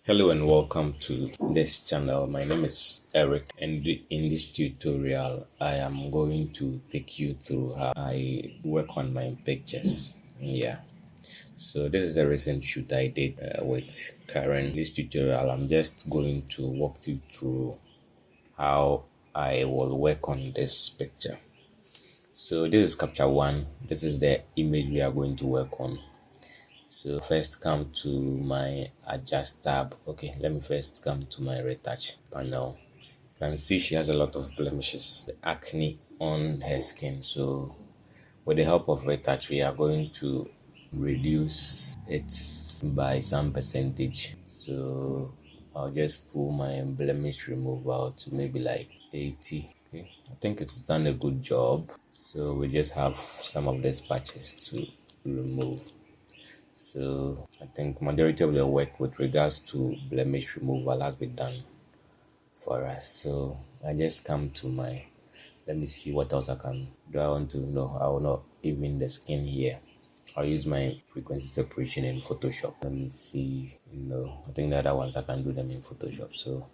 Hello and welcome to this channel. My name is Eric, and in this tutorial I am going to take you through how I work on my pictures. So this is a recent shoot I did with Karen. This tutorial I'm just going to walk you through how I will work on this picture. So this is capture one. This is the image we are going to work on. So first come to my adjust tab. Okay, let me first come to my retouch panel. You can see she has a lot of blemishes, the acne on her skin. So with the help of retouch, we are going to reduce it by some percentage. So I'll just pull my blemish removal to maybe like 80. Okay, I think it's done a good job. So we just have some of these patches to remove. So I think majority of the work with regards to blemish removal has been done for us. So I just come to my, let me see what else I can do. I want to know, I will not even the skin here. I'll use my frequency separation in Photoshop. Let me see, I think the other ones I can do them in Photoshop. So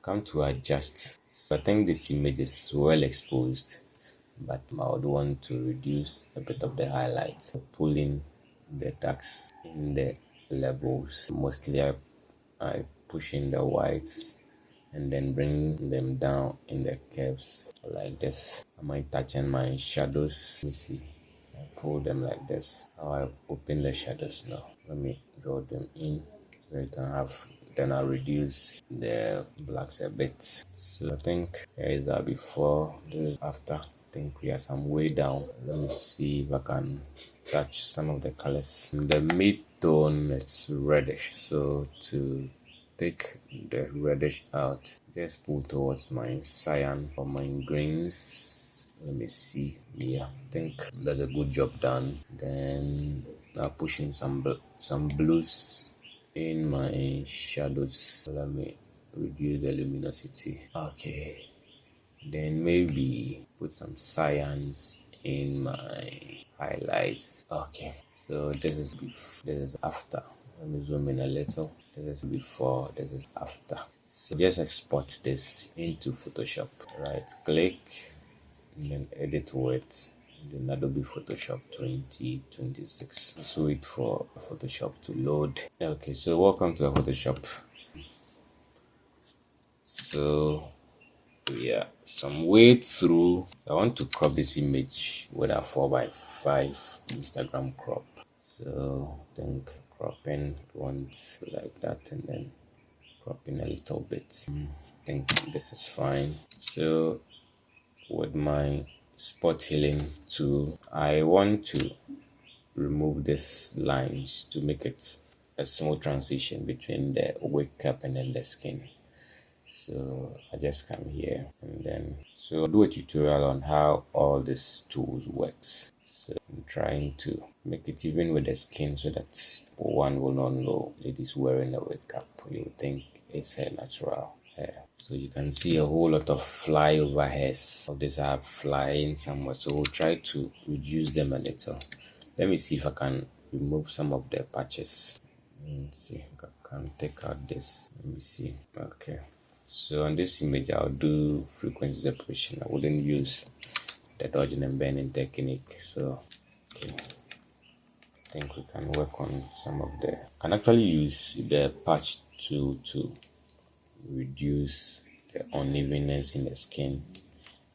come to adjust. So I think this image is well exposed, but I would want to reduce a bit of the highlights. Pull in the darks in the levels. Mostly I push in the whites and then bring them down in the curves like this. I might touch in my shadows. Let me see. I pull them like this. How I open the shadows now. Let me draw them in so you can have, then I'll reduce the blacks a bit. So I think here is that before, this is after. I think we are some way down. Let me see if I can touch some of the colors. The mid-tone is reddish, so to take the reddish out, just pull towards my cyan or my greens. Let me see. Yeah, I think that's a good job done. Then I'll push in some blues in my shadows. Let me reduce the luminosity. Okay, then maybe put some cyans in my highlights. Okay, so this is after. Let me zoom in a little. This is before, this is after. So just export this into Photoshop. Right click and then edit with the Adobe Photoshop 2026. Let's wait for Photoshop to load. Okay, so welcome to Photoshop. So yeah, some way through, I want to crop this image with a 4x5 Instagram crop. So I think cropping once like that and then cropping a little bit. I think this is fine. So with my spot healing tool, I want to remove these lines to make it a smooth transition between the wake cap and then the skin. So I just come here and then so I'll do a tutorial on how all these tools works. So I'm trying to make it even with the skin so that one will not know ladies wearing a wig cap. You would think it's her natural hair. So you can see a whole lot of flyover hairs. All these are flying somewhere. So we'll try to reduce them a little. Let me see if I can remove some of the patches. Let's see, I can take out this. Let me see. Okay. So on this image, I'll do frequency separation. I wouldn't use the dodging and bending technique. So, okay. I think we can work on some of the. Can actually use the patch tool to reduce the unevenness in the skin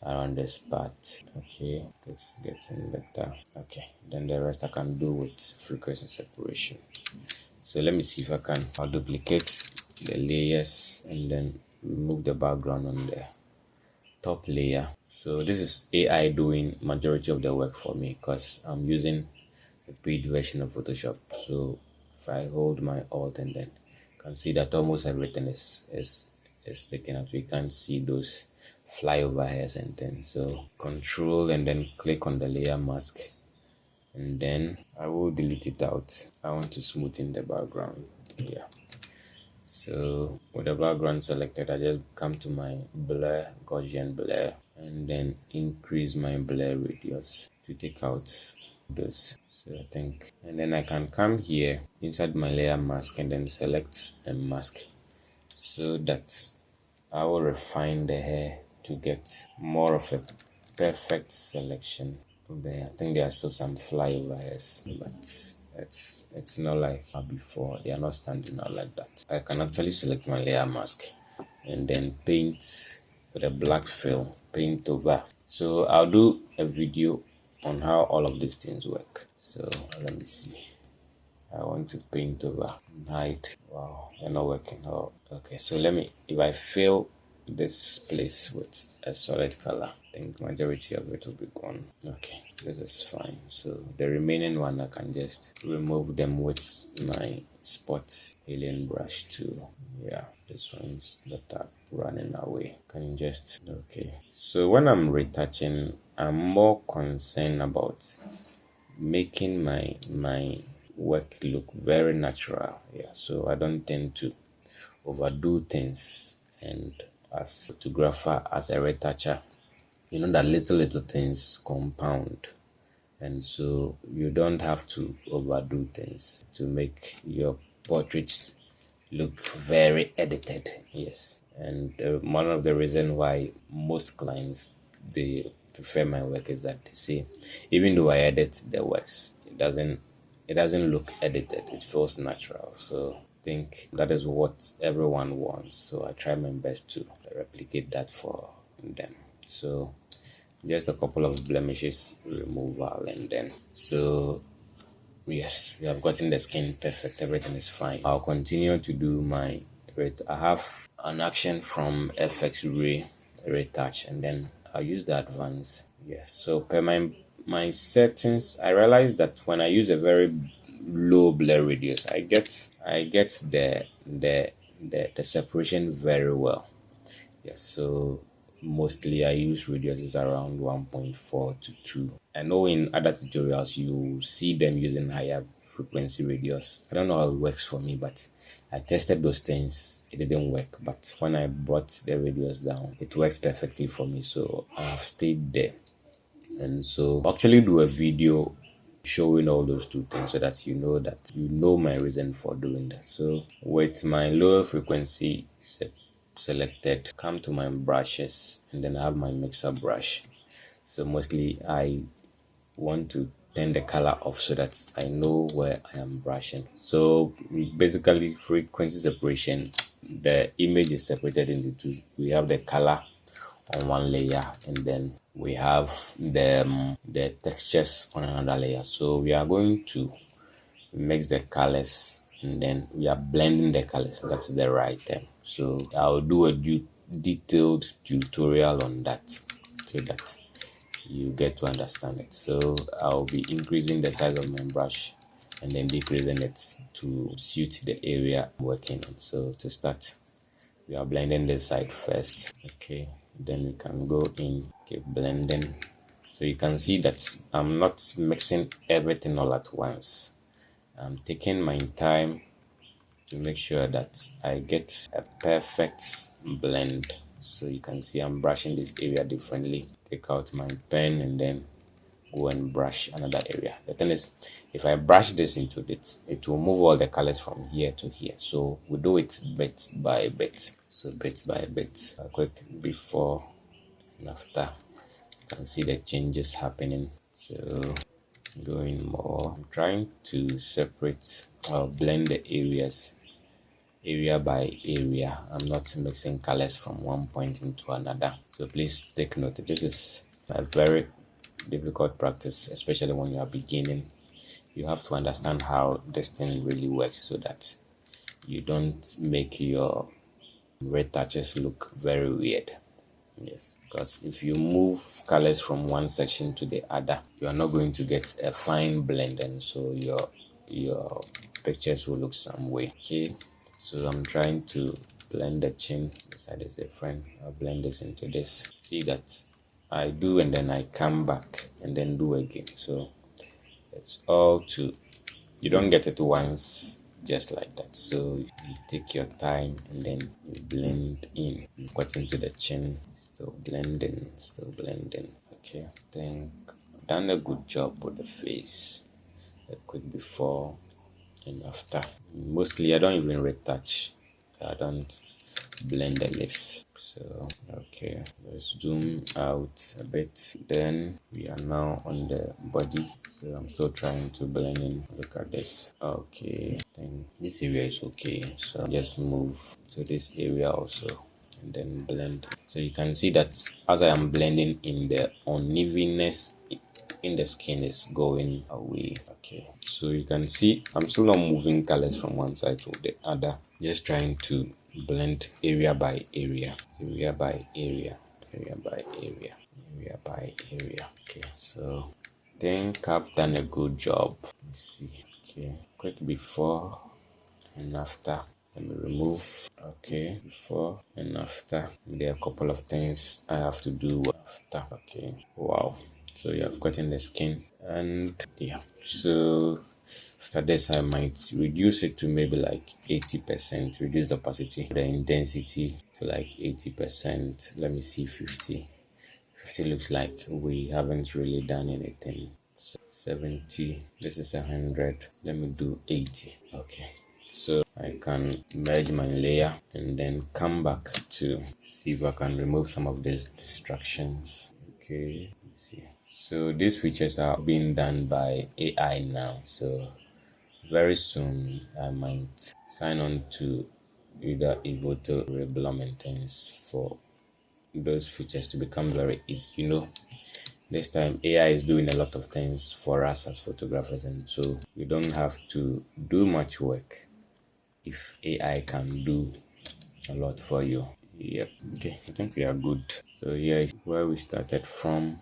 around this part. Okay, it's getting better. Okay, then the rest I can do with frequency separation. So let me see if I can. I'll duplicate the layers and then remove the background on the top layer. So this is AI doing majority of the work for me because I'm using a paid version of Photoshop. So if I hold my alt and then you can see that almost everything is taken out. We can't see those flyover hairs and things. So control and then click on the layer mask and then I will delete it out. I want to smoothen the background. Yeah. So with the background selected, I just come to my blur, Gaussian blur, and then increase my blur radius to take out those. So I think, and then I can come here inside my layer mask and then select a mask so that I will refine the hair to get more of a perfect selection. There, I think there are still some flyover hairs, but it's not like before. They are not standing out like that. I can actually select my layer mask and then paint with a black fill, paint over. So I'll do a video on how all of these things work. So let me see. I want to paint over and hide. Wow, they're not working. Oh, okay. So let me, if I fill this place with a solid color, I think majority of it will be gone. Okay, this is fine. So the remaining one, I can just remove them with my spot alien brush tool. Yeah, this one's that are running away. Can just, okay. So when I'm retouching, I'm more concerned about making my work look very natural. Yeah, so I don't tend to overdo things. And as a photographer, as a retoucher, you know that little things compound, and so you don't have to overdo things to make your portraits look very edited. Yes, and one of the reasons why most clients they prefer my work is that they say even though I edit the works, it doesn't look edited, it feels natural. So I think that is what everyone wants, so I try my best to replicate that for them. So just a couple of blemishes removal, and then so yes, we have gotten the skin perfect, everything is fine. I'll continue to do my I have an action from FX Ray retouch, and then I'll use the advance. Yes, so per my settings, I realized that when I use a very low blur radius, I get the separation very well. Yes, so mostly I use radiuses around 1.4 to 2. I know in other tutorials you see them using higher frequency radius. I don't know how it works for me, but I tested those things, it didn't work. But when I brought the radius down, it works perfectly for me, so I have stayed there. And so I'll actually do a video showing all those two things so that you know my reason for doing that. So with my lower frequency selected, come to my brushes, and then I have my mixer brush. So mostly I want to turn the color off so that I know where I am brushing. So basically frequency separation, the image is separated into two. We have the color on one layer, and then we have the textures on another layer. So we are going to mix the colors, and then we are blending the colors. That's the right term. So I'll do a detailed tutorial on that so that you get to understand it. So I'll be increasing the size of my brush and then decreasing it to suit the area I'm working on. So to start, we are blending this side first. Okay, then we can go in, keep blending. So you can see that I'm not mixing everything all at once. I'm taking my time to make sure that I get a perfect blend. So you can see I'm brushing this area differently. Take out my pen and then go and brush another area. The thing is, if I brush this into it, it will move all the colors from here to here. So we do it bit by bit. So bit by bit, a quick before and after. You can see the changes happening. So going more, I'm trying to separate or blend the areas area by area. I'm not mixing colors from one point into another. So please take note, this is a very difficult practice, especially when you are beginning. You have to understand how this thing really works so that you don't make your retouches look very weird. Yes, because if you move colors from one section to the other, you are not going to get a fine blend, and so your pictures will look some way. Okay, so I'm trying to blend the chin. The side is different. I'll blend this into this. See that I do, and then I come back and then do again. So it's all to, you don't get it once just like that. So you take your time and then you blend in. Got into the chin, still blending, still blending. Okay, I think I've done a good job with the face. a quick before and after. Mostly I don't even retouch. I don't blend the lips. So okay, let's zoom out a bit. Then we are now on the body. So I'm still trying to blend in. Look at this. Okay, then this area is okay. So just move to this area also and then blend. So you can see that as I am blending in, the unevenness in the skin is going away. Okay, so you can see I'm still not moving colors from one side to the other, just trying to blend area by area, area by area, area by area, area by area. Okay, so I think I've done a good job. Let's see. Okay, quick before and after. Let me remove. Okay, before and after. There are a couple of things I have to do after. Okay, wow. So you have gotten the skin, and yeah. So after this, I might reduce it to maybe like 80%. Reduce the opacity, the intensity to like 80%. Let me see, 50. 50 looks like we haven't really done anything. So 70. This is 100. Let me do 80. Okay. So I can merge my layer and then come back to see if I can remove some of these distractions. Okay, let's see. So these features are being done by AI now. So very soon I might sign on to either Evoto or Rebel and things for those features to become very easy. This time AI is doing a lot of things for us as photographers, and so we don't have to do much work if AI can do a lot for you. Yep. Okay, I think we are good. So here is where we started from.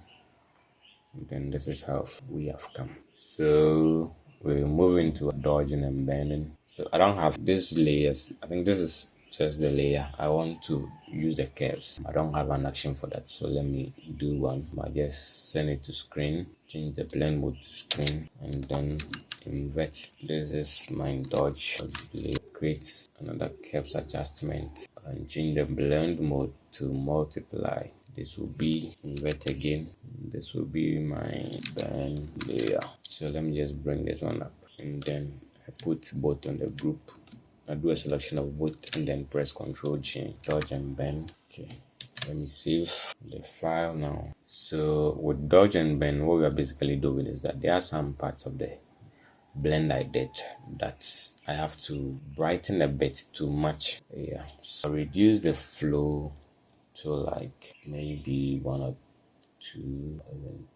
Then this is how we have come. So we're moving to dodging and bending. So I don't have these layers. I think this is just the layer. I want to use the curves. I don't have an action for that. So let me do one. I just send it to screen, change the blend mode to screen, and then invert. This is my dodge layer. Create another curves adjustment and change the blend mode to multiply. This will be invert again. This will be my bend layer. So let me just bring this one up, and then I put both on the group. I do a selection of both and then press Ctrl G, dodge and bend. Okay, let me save the file now. So with dodge and bend, what we are basically doing is that there are some parts of the blend I did that I have to brighten a bit to match. Yeah, so reduce the flow to like maybe 1 or 2, even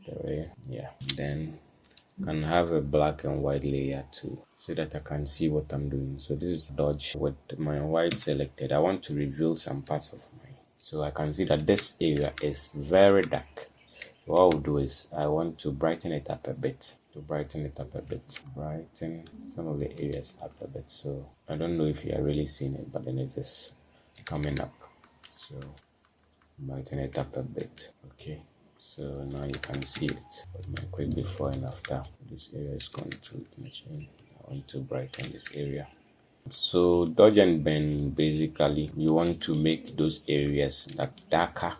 3. Yeah, then can have a black and white layer too, so that I can see what I'm doing. So this is dodge with my white selected. I want to reveal some parts of mine, so I can see that this area is very dark. What I'll do is I want to brighten it up a bit. Brighten some of the areas up a bit. So I don't know if you are really seeing it, but then it is coming up. So brighten it up a bit. Okay, so now you can see it with my quick before and after. This area is going to machine. I want to brighten this area. So dodge and bend, basically you want to make those areas that darker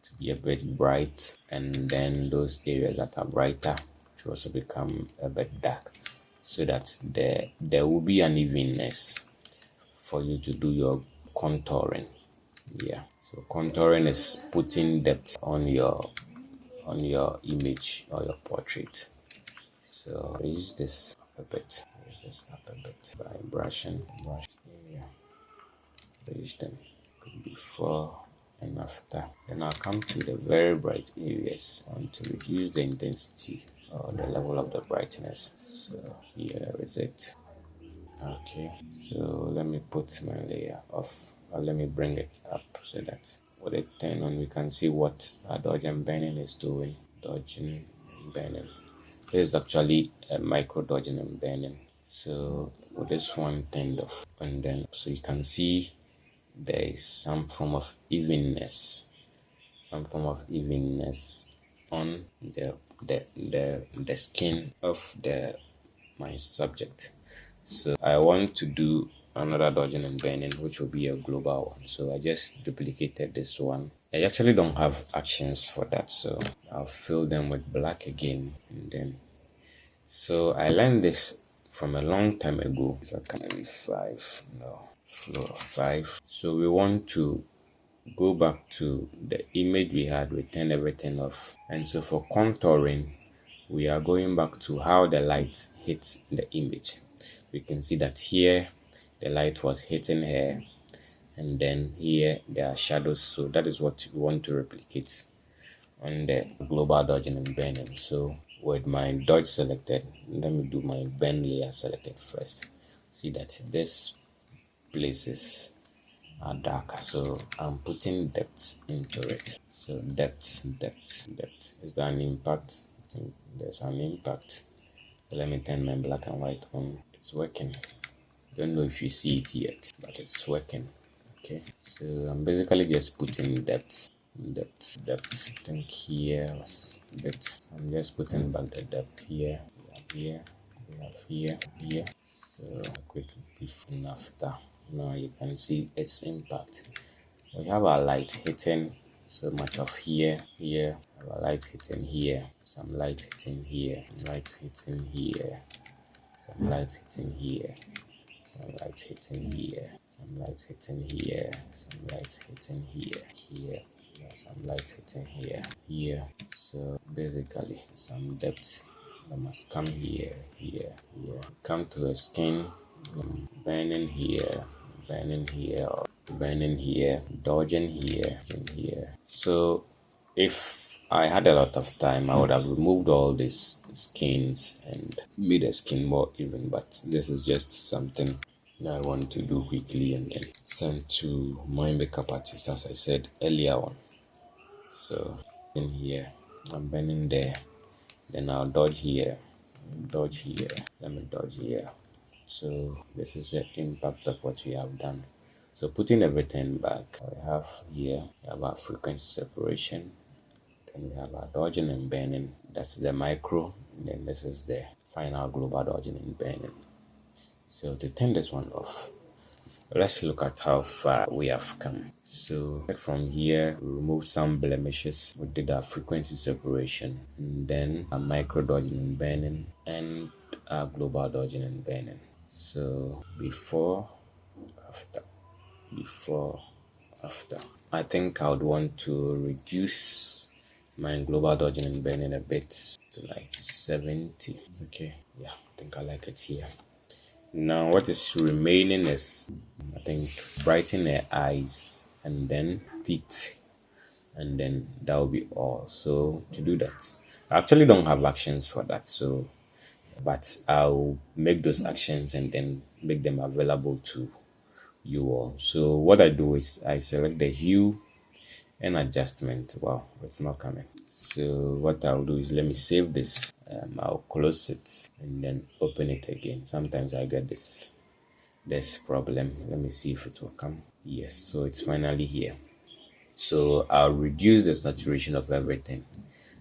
to be a bit bright, and then those areas that are brighter to also become a bit dark, so that there will be an evenness for you to do your contouring. Yeah, so contouring is putting depth on your image or your portrait. So raise this up a bit, by brushing brush area, raise them before and after. Then I'll come to the very bright areas. I want to reduce the intensity or the level of the brightness. So here is it. Okay, so let me put my layer off, or let me bring it up so that with it turned on we can see what our dodge and bending is doing. Dodging and bending. This is actually a micro dodging and bending. So with this one turned off, and then so you can see there is some form of evenness, on the skin of my subject. So I want to do another dodging and bending, which will be a global one. So I just duplicated this one. I actually don't have actions for that, so I'll fill them with black again, and then So I learned this from a long time ago. If I can maybe 5, no, flow of 5. So we want to go back to the image we had, we turn everything off. And so for contouring, we are going back to how the light hits the image. We can see that here the light was hitting her, and then here there are shadows. So that is what we want to replicate on the global dodging and burning. So with my dodge selected, let me do my burn layer selected first. See that this places are darker, so I'm putting depth into it. So depth. Is there an impact? I think there's an impact. Let me turn my black and white on. It's working. Don't know if you see it yet, but it's working. Okay, so I'm basically just putting depth. I think here was depth. I'm just putting back the depth here. We have here. So a quick before and after. Now you can see its impact. We have our light hitting so much of here. Our light hitting here. Some light hitting here. Light hitting here. Some light hitting here. Some light hitting here. Some light hitting here. Some light hitting here. Some light hitting here. So basically, some depth that must come here. Come to a skin, burning here, or burning here, dodging here. So if I had a lot of time, I would have removed all these skins and made the skin more even, but this is just something that I want to do quickly and then send to my makeup artist, as I said earlier on. So in here, I'm burning there, then I'll dodge here, let me dodge here. So this is the impact of what we have done. So putting everything back, we have here, we have our frequency separation, then we have our dodging and burning. That's the micro, and then this is the final global dodging and burning. So to turn this one off, let's look at how far we have come. So from here, we removed some blemishes. We did our frequency separation, and then our micro dodging and burning, and our global dodging and burning. So before, after. I think I would want to reduce my global dodging and burning a bit to like 70. Okay, yeah, I think I like it here. Now what is remaining is, I think, brighten their eyes and then teeth, and then that will be all. So to do that, I actually don't have actions for that, so but I'll make those actions and then make them available to you all. So what I do is I select the hue and adjustment. Wow, it's not coming. So what I'll do is, let me save this. I'll close it and then open it again. Sometimes I get this problem. Let me see if it will come. Yes, so it's finally here. So I'll reduce the saturation of everything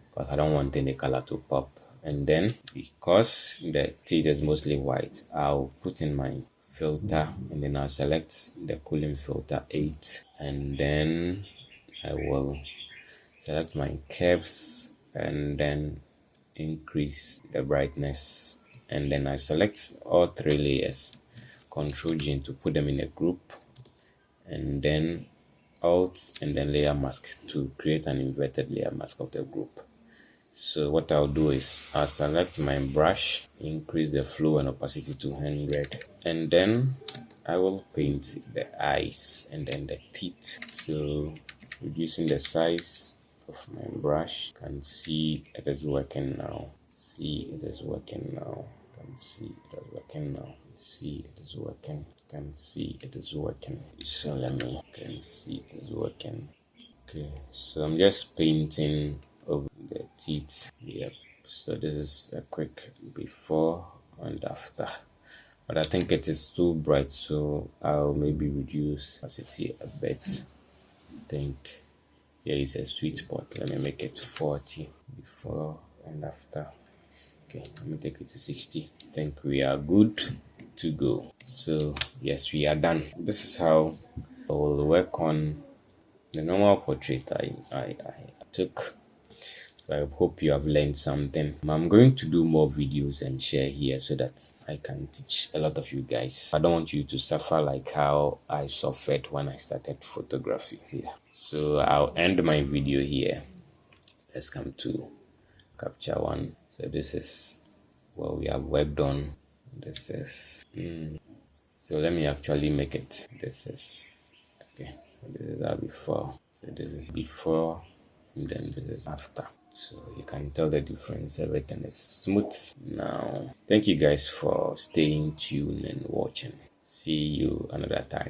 because I don't want any color to pop. And then because the teeth is mostly white, I'll put in my filter and then I'll select the cooling filter 8, and then I will select my curves and then increase the brightness, and then I select all 3 layers, Ctrl G to put them in a group, and then Alt and then layer mask to create an inverted layer mask of the group. So what I'll do is I'll select my brush, increase the flow and opacity to 100, and then I will paint the eyes and then the teeth. So reducing the size of my brush, can see it is working now. See it is working now. Can see it is working now. See it is working. Can see it is working. So let me can see it is working. Okay, so I'm just painting over the teeth. Yep. So this is a quick before and after. But I think it is too bright, so I'll maybe reduce opacity a bit. I think here is a sweet spot. Let me make it 40 before and after. Okay, let me take it to 60. I think we are good to go. So yes, we are done. This is how I will work on the normal portrait I took. So I hope you have learned something. I'm going to do more videos and share here so that I can teach a lot of you guys. I don't want you to suffer like how I suffered when I started photography here. So I'll end my video here. Let's come to capture one. So this is what we have worked on. This is so let me actually make it. This is okay. So this is our before. So this is before and then this is after. So you can tell the difference. Everything is smooth now. Thank you guys for staying tuned and watching. See you another time.